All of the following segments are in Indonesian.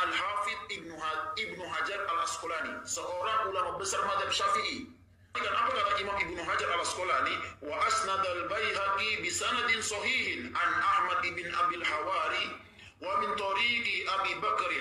Al-Hafidh Ibnu Hajar Al-Asqalani, seorang ulama besar mazhab Syafi'i. Dan apa kata Imam Ibnu Hajar Al-Asqalani? Wa asnad al-Baihaqi bi sanadin sahihin an Ahmad bin Abil Hawari wa min tariqi Abi Bakr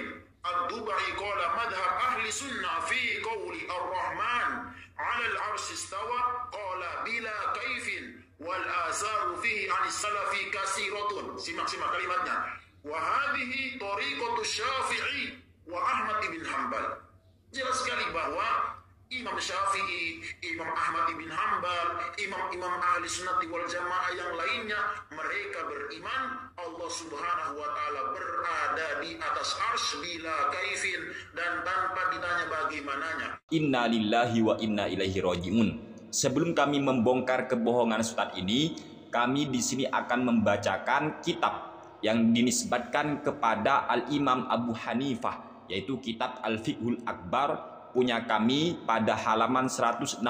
ad-Dubai qala madhhab ahli sunnah fi qawli ar-Rahman 'ala al-'arsy istawa qala bila kaifin wal azaru fihi 'an salafi kasiratun. Simak kalimatnya. Wa hadhihi tariqatu Syafi'i wa Ahmad bin Hanbal. Jelas sekali bahwa Imam Syafi'i, Imam Ahmad bin Hanbal, imam-imam ahli sunnati wal jamaah yang lainnya, mereka beriman Allah subhanahu wa ta'ala berada di atas arsy bila kaifin dan tanpa ditanya bagaimananya. Inna lillahi wa inna ilaihi raji'un. Sebelum kami membongkar kebohongan Ustadz ini, kami di sini akan membacakan kitab yang dinisbatkan kepada Al-Imam Abu Hanifah, yaitu kitab Al-Fiqhul Akbar, punya kami pada halaman 161,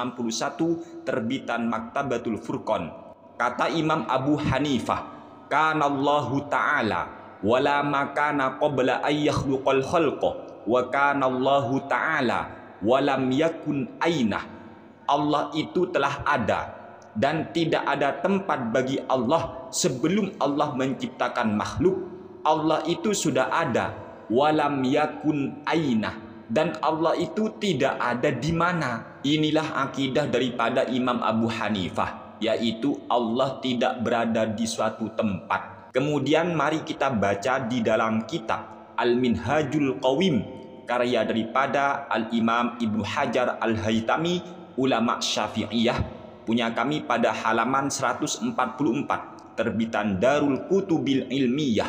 terbitan Maktabatul Furqan. Kata Imam Abu Hanifah, kanallahu ta'ala wala makana qabla ayyakhluqal khalqa wa kanallahu ta'ala walam yakun ainah. Allah itu telah ada dan tidak ada tempat bagi Allah sebelum Allah menciptakan makhluk. Allah itu sudah ada, walam yakun ainah, dan Allah itu tidak ada di mana. Inilah akidah daripada Imam Abu Hanifah, yaitu Allah tidak berada di suatu tempat. Kemudian mari kita baca di dalam kitab Al-Minhajul Qawim, karya daripada Al-Imam Ibnu Hajar Al-Haytami, ulama Syafi'iyah, punya kami pada halaman 144, terbitan Darul Kutubil Ilmiyah.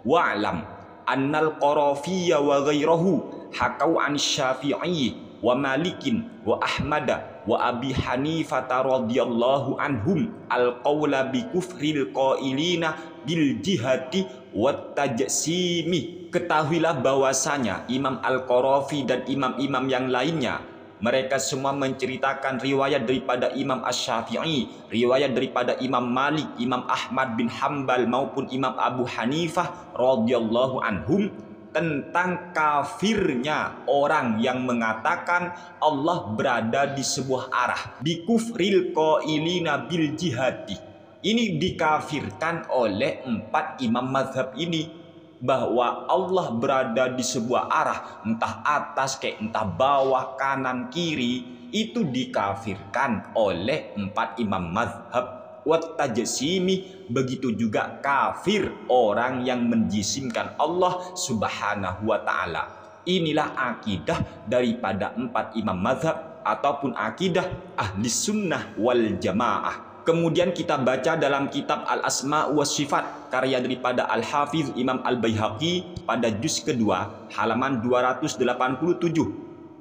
Wa'lam annal Qarafiyya wa ghairahu hakau an Syafi'i wa Malikin wa Ahmada wa Abi Hanifah radhiyallahu anhum al-qawla bi kufril qailina bil jihati wat tajsimi. Ketahuilah bahwasanya Imam Al-Qarafi dan imam-imam yang lainnya, mereka semua menceritakan riwayat daripada Imam Asy-Syafi'i, riwayat daripada Imam Malik, Imam Ahmad bin Hanbal maupun Imam Abu Hanifah radhiyallahu anhum tentang kafirnya orang yang mengatakan Allah berada di sebuah arah. Bi kufril qailina bil jihati. Ini dikafirkan oleh 4 imam mazhab ini, bahwa Allah berada di sebuah arah, entah atas kayak entah bawah, kanan, kiri, itu dikafirkan oleh 4 imam mazhab. Wat tajsimi, begitu juga kafir orang yang menjisimkan Allah subhanahu wa ta'ala. Inilah akidah daripada 4 imam mazhab ataupun akidah ahli sunnah wal jamaah. Kemudian kita baca dalam kitab Al-Asma wa Sifat, karya daripada Al-Hafidh Imam Al-Baihaqi pada juz kedua halaman 287.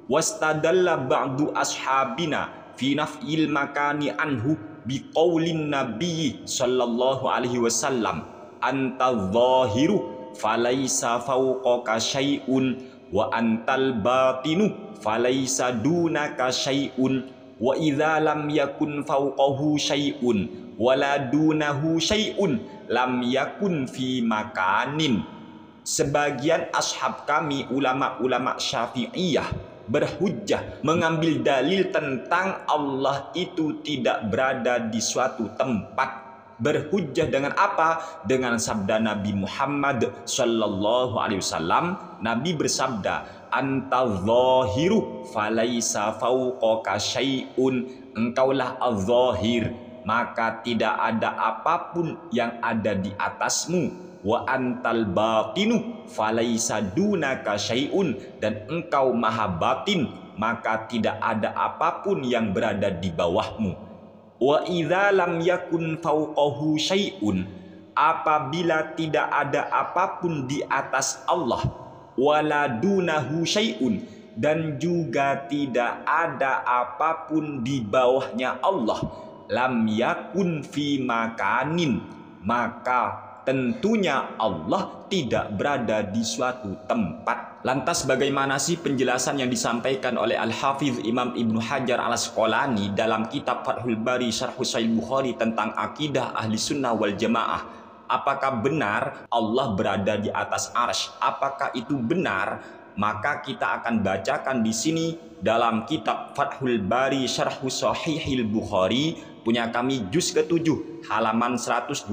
Wastadalla ba'du ashabina fi naf'il makani anhu biqaulin nabiyyi sallallahu alaihi wasallam anta zahiru falaisa fawqaka syai'un wa antal batinu falaisa dunaka syai'un wa idza lam yakun fawqahu syai'un wala dunahu syai'un lam yakun fi makanin. Sebagian ashab kami ulama-ulama Syafi'iyah berhujjah, mengambil dalil tentang Allah itu tidak berada di suatu tempat. Berhujjah dengan apa? Dengan sabda Nabi Muhammad sallallahu alaihi wasallam. Nabi bersabda, anta zahiru falaisa fawqaka syai'un. Engkaulah az-zahir, maka tidak ada apapun yang ada di atasmu. Wa antal batinu falaisa dunaka syai'un, dan engkau maha batin, maka tidak ada apapun yang berada di bawahmu. Wa idza lam yakun fawqahu syai'un, apabila tidak ada apapun di atas Allah, wala dunahu syai'un, dan juga tidak ada apapun di bawahnya Allah, lam yakun fi makanin, maka tentunya Allah tidak berada di suatu tempat. Lantas bagaimana sih penjelasan yang disampaikan oleh Al-Hafidh Imam Ibnu Hajar Al-Asqalani dalam kitab Fathul Bari Syarh Sahih Bukhari tentang akidah ahli sunnah wal jamaah? Apakah benar Allah berada di atas arsy? Apakah itu benar? Maka kita akan bacakan di sini dalam kitab Fathul Bari Syarh Sahihil Bukhari punya kami juz ke-7 halaman 124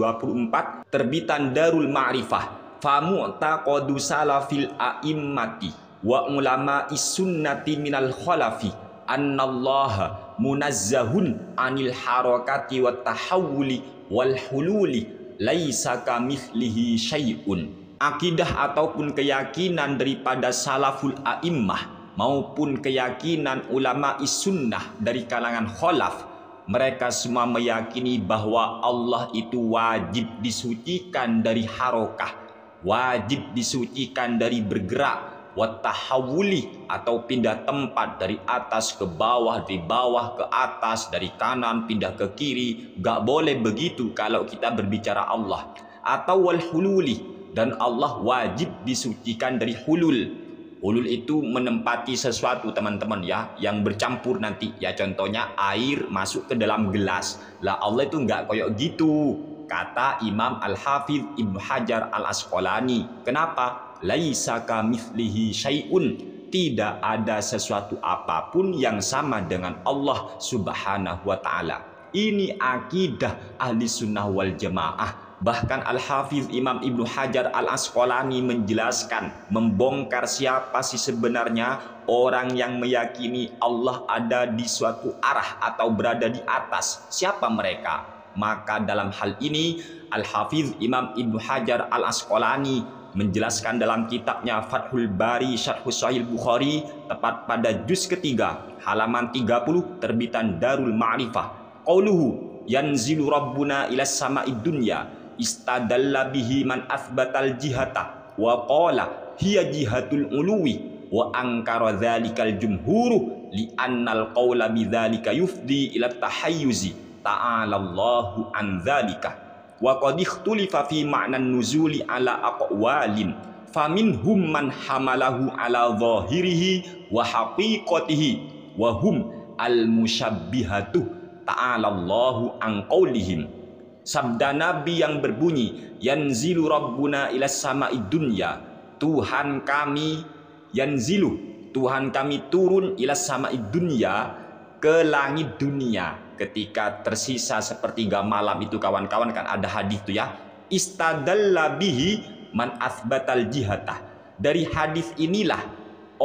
terbitan Darul Ma'rifah. Famu'taqadu salafil a'immati wa ulama'i sunnati minal khalafi annallaha munazzahun anil harakati wat tahawuli wal hululi laisa kamitslihi syai'un. Akidah ataupun keyakinan daripada salaful a'immah maupun keyakinan ulama sunnah dari kalangan khalaf, mereka semua meyakini bahwa Allah itu wajib disucikan dari harokah, wajib disucikan dari bergerak, watahawuli atau pindah tempat dari atas ke bawah, dari bawah ke atas, dari kanan pindah ke kiri. Gak boleh begitu kalau kita berbicara Allah. Atau wal hululi, dan Allah wajib disucikan dari hulul. Hulul itu menempati sesuatu teman-teman ya, yang bercampur nanti ya, contohnya air masuk ke dalam gelas. Lah Allah itu nggak koyok gitu, kata Imam Al-Hafidh Ibnu Hajar Al-Asqalani. Kenapa? Laisa kamitslihi syai'un, tidak ada sesuatu apapun yang sama dengan Allah Subhanahu wa taala. Ini akidah ahli sunnah wal jamaah. Bahkan Al-Hafidh Imam Ibnu Hajar Al-Asqalani menjelaskan, membongkar siapa sih sebenarnya orang yang meyakini Allah ada di suatu arah atau berada di atas. Siapa mereka? Maka dalam hal ini Al-Hafidh Imam Ibnu Hajar Al-Asqalani menjelaskan dalam kitabnya Fathul Bari Syarh Sahih Bukhari, tepat pada juz ketiga halaman 30 terbitan Darul Ma'rifah. Qauluhu yanzilu rabbuna ilas sama'id dunya istadalla bihi man athbatal jihata wa qala hiya jihatul uluwi wa angkara dzalikal jumhuru li annal qawla bidzalika yufdi ila tahayyuzi ta'ala Allahu an dzalika wa qad ikhtulifa fi ma'nan nuzuli ala aqwalin faminhum man hamalahu ala zahirihi wa haqiqatihi wa hum al musyabbihatu ta'ala Allahu an qawlihim. Sabda Nabi yang berbunyi yanzilu rabbuna ilas sama'id dunya, Tuhan kami yanzilu, Tuhan kami turun ilas sama'id dunya, ke langit dunia ketika tersisa sepertiga malam itu kawan-kawan, kan ada hadis itu ya, istadalla bihi man athbatal jihata. Dari hadis inilah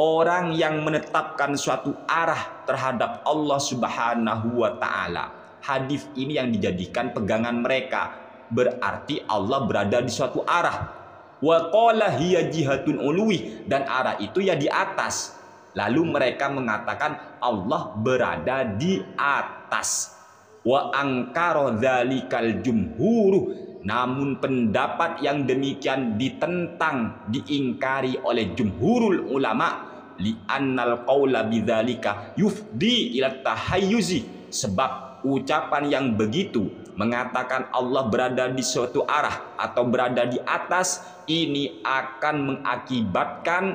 orang yang menetapkan suatu arah terhadap Allah Subhanahu wa taala. Hadis ini yang dijadikan pegangan mereka, berarti Allah berada di suatu arah. Wa qala hiya jihatun uluwi, dan arah itu ya di atas. Lalu mereka mengatakan Allah berada di atas. Wa angkara dzalikal jumhuru, namun pendapat yang demikian ditentang, diingkari oleh jumhurul ulama, li annal qaula bidzalika yufdi ila tahayyuzi, sebab ucapan yang begitu mengatakan Allah berada di suatu arah atau berada di atas, ini akan mengakibatkan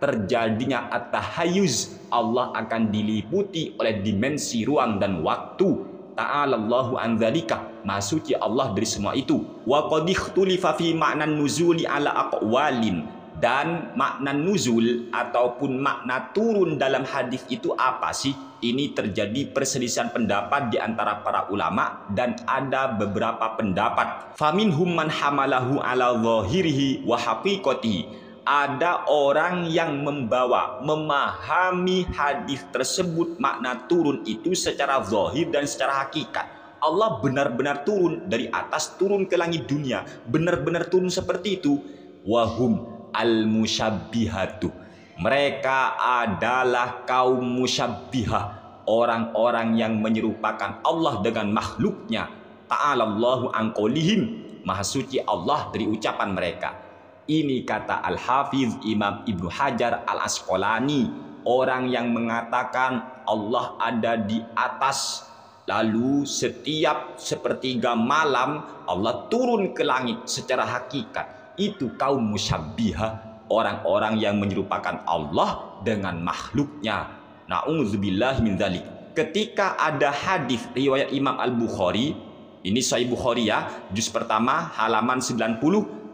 terjadinya at-tahayyuz. Allah akan diliputi oleh dimensi ruang dan waktu. Ta'ala Allahu an dzalika, maha suci Allah dari semua itu. Wa qad ikhtulifa fi ma'nan nuzuli ala aqwalin, dan makna nuzul ataupun makna turun dalam hadis itu apa sih? Ini terjadi perselisihan pendapat di antara para ulama, dan ada beberapa pendapat. Faminhum man hamalahu ala zahirihi wa haqiqatihi, ada orang yang memahami hadis tersebut, makna turun itu secara zahir dan secara hakikat. Allah benar-benar turun dari atas, turun ke langit dunia, benar-benar turun seperti itu. Wahum al-musyabbihatu, mereka adalah kaum musyabbihah, orang-orang yang menyerupakan Allah dengan makhluknya. Ta'ala Allahu an qaulihim, maha suci Allah dari ucapan mereka. Ini kata Al-Hafidh Imam Ibnu Hajar Al-Asqalani, orang yang mengatakan Allah ada di atas, lalu setiap sepertiga malam Allah turun ke langit secara hakikat. Itu kaum musyabbihah, orang-orang yang menyerupakan Allah dengan makhluknya. Na'udzubillah min dzalik. Ketika ada hadis riwayat Imam Al-Bukhari Ini Sahih Bukhari ya, juz pertama halaman 90,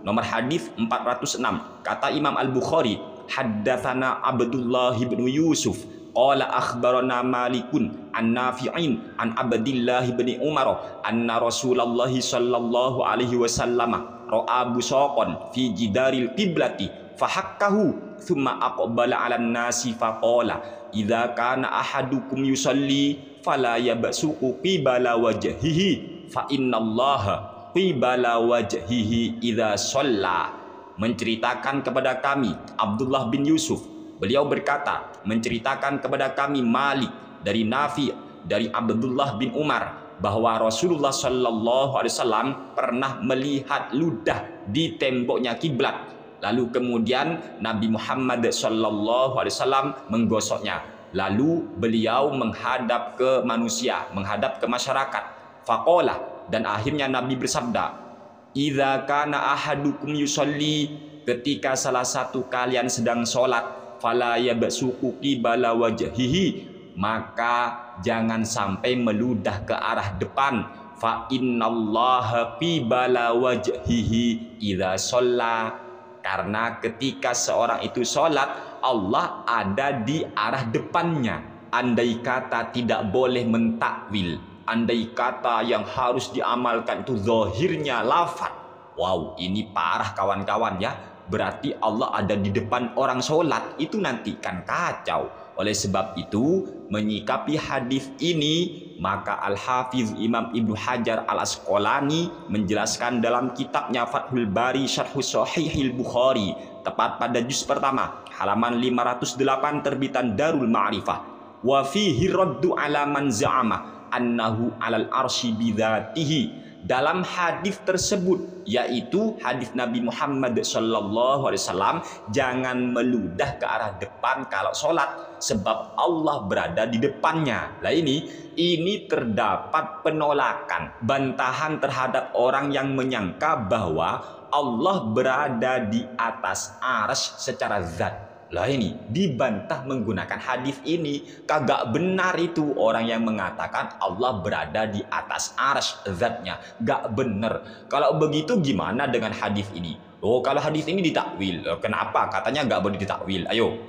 nomor hadis 406. Kata Imam Al-Bukhari, haddatsana Abdullah bin Yusuf qala akhbarana Malikun an Nafi'in an Abdillah bin Umar anna Rasulullah sallallahu alaihi wasallam ra'a busaqan fi jidaril qiblati fahakkahu thumma aqbala 'alan nasi faqala idza kana ahadukum yusalli fala yabsuqu qibala wajhihi fa innallaha qibala wajhihi idza shalla. Menceritakan kepada kami Abdullah bin Yusuf, beliau berkata, menceritakan kepada kami Malik dari Nafi dari Abdullah bin Umar bahwa Rasulullah Shallallahu Alaihi Wasallam pernah melihat ludah di temboknya kiblat, lalu kemudian Nabi Muhammad Shallallahu Alaihi Wasallam menggosoknya, lalu beliau menghadap ke manusia, menghadap ke masyarakat. Faqala, dan akhirnya Nabi bersabda, idza kana ahadukum yusalli, ketika salah satu kalian sedang sholat, fala yabsuqu qibala wajhihi, maka jangan sampai meludah ke arah depan. Fa innallaha qibala wajhihi idza shalla, karena ketika seorang itu sholat, Allah ada di arah depannya. Andai kata tidak boleh mentakwil, andai kata yang harus diamalkan itu zahirnya lafaz. Wow, ini parah kawan-kawan ya. Berarti Allah ada di depan orang sholat, itu nanti kan kacau. Oleh sebab itu, menyikapi hadis ini, maka Al-Hafiz Imam Ibnu Hajar Al-Asqalani menjelaskan dalam kitabnya Fathul Bari Syarhus Sahihil Bukhari, tepat pada juz pertama halaman 508 terbitan Darul Ma'rifah, wa fihi raddu ala man za'ama annahu alal arsy bidzatihi. Dalam hadis tersebut, yaitu hadis Nabi Muhammad Sallallahu Alaihi Wasallam, jangan meludah ke arah depan kalau sholat, sebab Allah berada di depannya. Nah ini terdapat penolakan, bantahan terhadap orang yang menyangka bahwa Allah berada di atas arsy secara zat. Lah ini dibantah menggunakan hadis ini. Kagak benar itu orang yang mengatakan Allah berada di atas arsy zatnya. Gak bener. Kalau begitu gimana dengan hadis ini? Oh, kalau hadis ini ditakwil. Kenapa? Katanya gak boleh ditakwil. Ayo.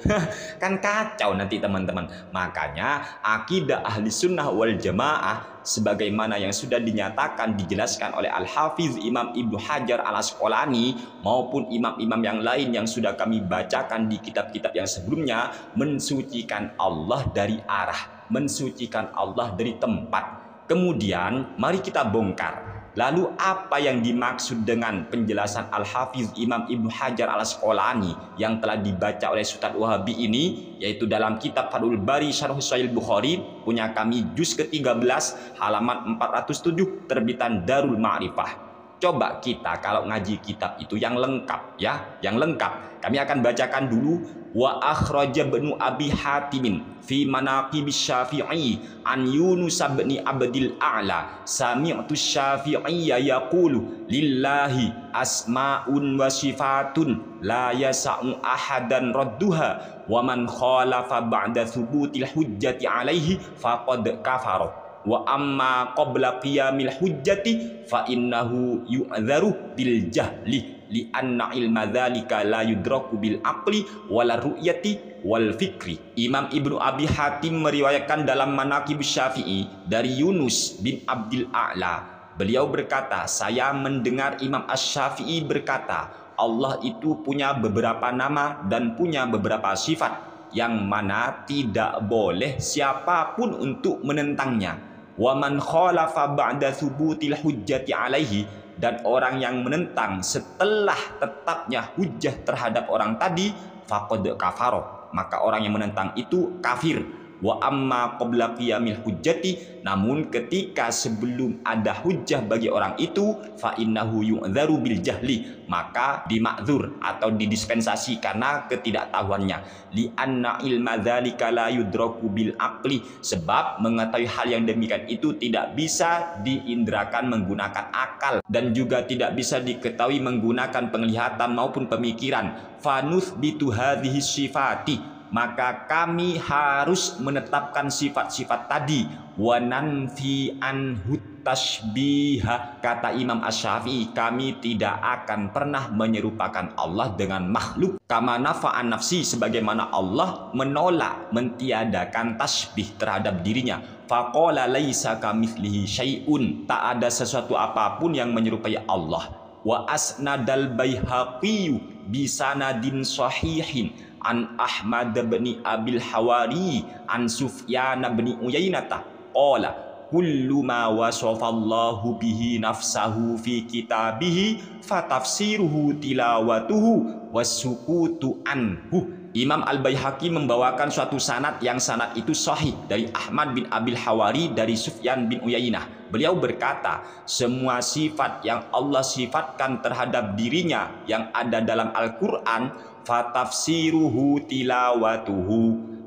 Kan kacau nanti teman-teman. Makanya akidah ahli sunnah wal jamaah sebagaimana yang sudah dinyatakan, dijelaskan oleh Al-Hafiz Imam Ibnu Hajar Al-Asqalani maupun imam-imam yang lain yang sudah kami bacakan di kitab-kitab yang sebelumnya, mensucikan Allah dari arah, mensucikan Allah dari tempat. Kemudian mari kita bongkar. Lalu apa yang dimaksud dengan penjelasan Al-Hafiz Imam Ibnu Hajar Al-Asqalani yang telah dibaca oleh Ustadz Wahabi ini, yaitu dalam kitab Fathul Bari Syarhus Sahihil Bukhari punya kami juz ke-13 halaman 407 terbitan Darul Ma'rifah. Coba kita kalau ngaji kitab itu yang lengkap ya, yang lengkap. Kami akan bacakan dulu. Wa akhraja ibnu Abi Hatim fi manaqibis Syafi'i an Yunus bin Abdil A'la sami'tu Syafi'iyya yaqulu lillahi asma'un wa sifatun la yasa'u ahadan radduha wa man khalafa ba'da thubutil hujjati alaihi faqad kafara wa amma qabla qiyamil hujjati fa innahu yu'dharu bil jahli li anna ilma dzalika la yudraku bil aqli wala ru'yati wal fikri. Imam Ibnu Abi Hatim meriwayatkan dalam Manaqib Syafi'i dari Yunus bin Abdil A'la. Beliau berkata, saya mendengar Imam Asy-Syafi'i berkata, Allah itu punya beberapa nama dan punya beberapa sifat yang mana tidak boleh siapapun untuk menentangnya. Wa man khalafa ba'da thubutil hujjati alaihi, dan orang yang menentang setelah tetapnya hujjah terhadap orang tadi, faqad kafaro, maka orang yang menentang itu kafir. Wa amma qabla qiyamil hujjati, namun ketika sebelum ada hujjah bagi orang itu, fa innahu yu'dzaru bil jahli, maka dimakzur atau didispensasi karena ketidaktahuannya. Li anna ilma dzalika la yudraku bil aqli, sebab mengetahui hal yang demikian itu tidak bisa diindrakan menggunakan akal dan juga tidak bisa diketahui menggunakan penglihatan maupun pemikiran. Fanuthbitu hadhihi sifati, maka kami harus menetapkan sifat-sifat tadi, wa nanfi anhu tashbiha. Kata Imam Asy-Syafi'i, kami tidak akan pernah menyerupakan Allah dengan makhluk. Kama nafa'an nafsi, sebagaimana Allah menolak, mentiadakan tasbih terhadap dirinya. Faqala laisa kamitslihi syai'un, tak ada sesuatu apapun yang menyerupai Allah. Wa asnadal Baihaqi bisanadin sahihin an Ahmad bin Abil Hawari an Sufyan bin Uyainata qala kullu ma wasafallahu bihi nafsahu fi kitabihi fatafsiruhu tilawatuhu wasukutu anhu. Imam Al-Baihaqi membawakan suatu sanad yang sanad itu sahih dari Ahmad bin Abil Hawari dari Sufyan bin Uyainah. Beliau berkata, semua sifat yang Allah sifatkan terhadap dirinya yang ada dalam Al-Quran, fatafsiruhu tilawatuhu,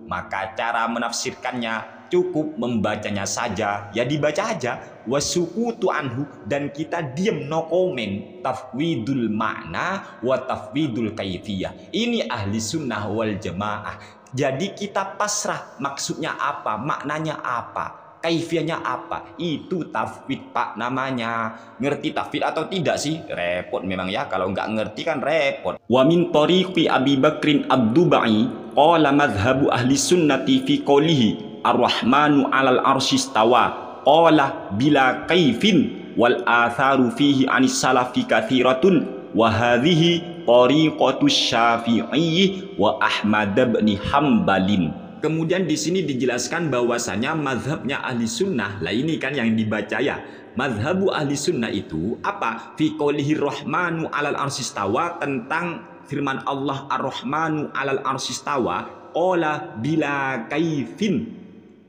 maka cara menafsirkannya cukup membacanya saja, ya dibaca aja. Wasukutu anhu, dan kita diam, no komen. Tafwidul makna wa tafwidul kaifiyah. Ini ahli sunnah wal jamaah. Jadi kita pasrah, maksudnya apa, maknanya apa, kaifiyahnya apa, itu tafwid pak namanya. Ngerti tafwid atau tidak sih? Repot memang ya, kalau nggak ngerti kan repot. Wa min tariqi Abi Bakrin Abdubai qala madhhabu ahli sunnati fi qawlihi Ar-Rahmanu 'alal arsy istawa qala bila kaifin wal atharu fihi anis salafi katsiratun wa hadhihi tariqatu Syafi'i wa Ahmad bin Hambalin. Kemudian di sini dijelaskan bahwasanya mazhabnya ahli sunnah, lah ini kan yang dibaca ya. Mazhabu ahli sunnah itu apa? Fi qoulihi Rahmanu 'alal arsy istawa, tentang firman Allah Ar-Rahmanu 'alal arsy istawa qala bila kaifin.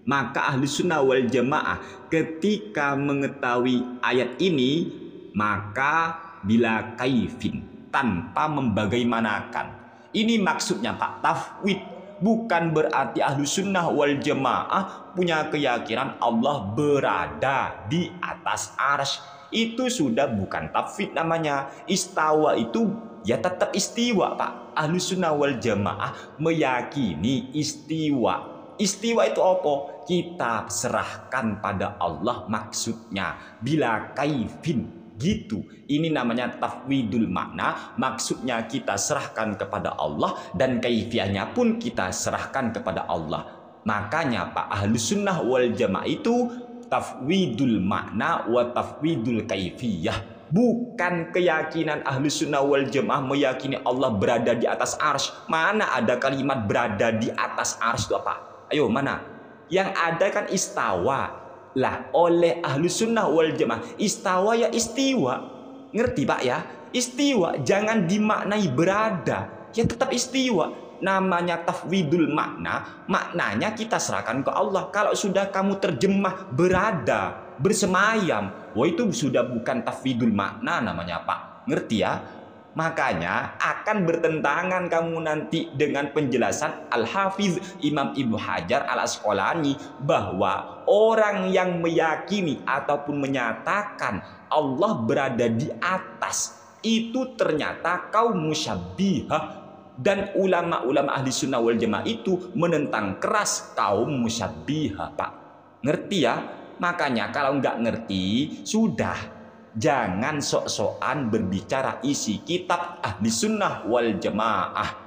Maka ahli sunnah wal jamaah ketika mengetahui ayat ini, maka bila kaifin, tanpa membagaimanakan. Ini maksudnya Pak, tafwid. Bukan berarti ahli sunnah wal jamaah punya keyakinan Allah berada di atas arsy. Itu sudah bukan tafwid namanya. Istawa itu ya tetap istiwa Pak. Ahli sunnah wal jamaah meyakini istiwa. Istiwa itu apa? Kita serahkan pada Allah maksudnya. Bila kaifin, gitu. Ini namanya tafwidul makna. Maksudnya kita serahkan kepada Allah, dan kaifiyahnya pun kita serahkan kepada Allah. Makanya Pak, ahlu sunnah wal jamaah itu tafwidul makna wa tafwidul kaifiyah. Bukan keyakinan ahlu sunnah wal jamaah meyakini Allah berada di atas arsy. Mana ada kalimat berada di atas arsy itu apa? Ayo mana? Yang ada kan istawa. Lah oleh ahlu sunnah wal jamaah istawa ya istiwa. Ngerti Pak ya? Istiwa jangan dimaknai berada, ya tetap istiwa. Namanya tafwidul makna, maknanya kita serahkan ke Allah. Kalau sudah kamu terjemah berada, bersemayam, wah itu sudah bukan tafwidul makna namanya Pak. Ngerti ya? Makanya akan bertentangan kamu nanti dengan penjelasan Al-Hafiz Imam Ibnu Hajar Al-Asqalani bahwa orang yang meyakini ataupun menyatakan Allah berada di atas itu ternyata kaum musyabbihah, dan ulama-ulama ahli sunnah wal jamaah itu menentang keras kaum musyabbihah Pak. Ngerti ya? Makanya kalau nggak ngerti sudah, jangan sok-sokan berbicara isi kitab ahli sunnah wal jamaah.